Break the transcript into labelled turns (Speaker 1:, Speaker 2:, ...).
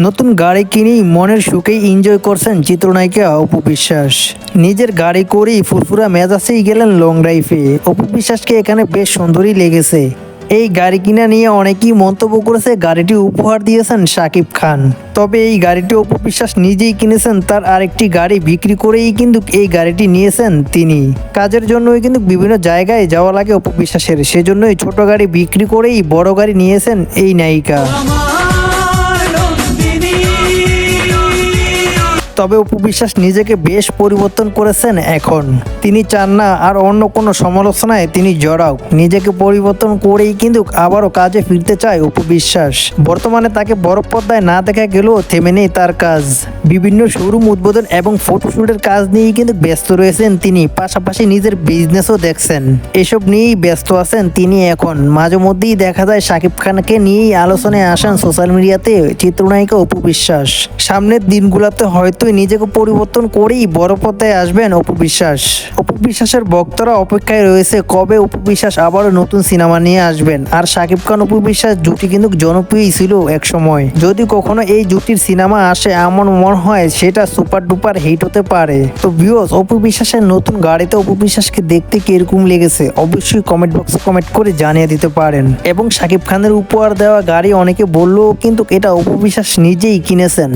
Speaker 1: নতুন গাড়ি কিনেই মনের সুখেই এনজয় করছেন চিত্রনায়িকা অপু বিশ্বাস। নিজের গাড়ি করেই ফুরফুরা মেজাজেই গেলেন লং ড্রাইভে। অপু বিশ্বাসকে এখানে বেশ সুন্দরই লেগেছে। এই গাড়ি কিনা নিয়ে অনেকেই মন্তব্য করেছে, গাড়িটি উপহার দিয়েছেন শাকিব খান। তবে এই গাড়িটি অপু বিশ্বাস নিজেই কিনেছেন, তার আরেকটি গাড়ি বিক্রি করেই কিন্তু এই গাড়িটি নিয়েছেন তিনি। কাজের জন্যই কিন্তু বিভিন্ন জায়গায় যাওয়া লাগে অপু বিশ্বাসের, সেজন্যই ছোট গাড়ি বিক্রি করেই বড় গাড়ি নিয়েছেন এই নায়িকা। তবে অপু বিশ্বাস নিজেকে বেশ পরিবর্তন করেছেন এখন। তিনি চান না আর অন্য কোনো সমালোচনায় তিনি জড়াক। নিজেকে পরিবর্তন করেই কিন্তু আবারও কাজে ফিরতে চায় অপু বিশ্বাস। বর্তমানে তাকে বড় পর্দায় না দেখা গেলেও থেমে নেই তার কাজ। বিভিন্ন শোরুম উদ্বোধন এবং ফটোশুটের কাজ নিয়েই কিন্তু ব্যস্ত রয়েছেন তিনি। পাশাপাশি নিজের বিজনেসও দেখছেন, এসব নিয়েই ব্যস্ত আছেন তিনি এখন। মাঝে মধ্যেই দেখা যায় শাকিব খানকে নিয়েই আলোচনায় আসেন সোশ্যাল মিডিয়াতে চিত্রনায়িকা অপু বিশ্বাস। সামনের দিনগুলোতে হয়তো নিজেকে পরিবর্তন করেই বড় পর্দায় আসবেন অপু বিশ্বাস। অপু বিশ্বাসের ভক্তরা অপেক্ষায় রয়েছে কবে অপু বিশ্বাস আবারও নতুন সিনেমা নিয়ে আসবেন। আর শাকিব খান অপু বিশ্বাস জুটি কিন্তু জনপ্রিয় ছিল এক সময়। যদি কখনো এই জুটির সিনেমা আসে, এমন মনে হয় সেটা সুপার ডুপার হিট হতে পারে। তো ভিউয়ার্স, অপু বিশ্বাসের নতুন গাড়িতে অপু বিশ্বাসকে দেখতে কিরকম লেগেছে অবশ্যই কমেন্ট বক্সে কমেন্ট করে জানিয়ে দিতে পারেন। এবং শাকিব খানের উপহার দেওয়া গাড়ি অনেকে বললেও কিন্তু এটা অপু বিশ্বাস নিজেই কিনেছেন।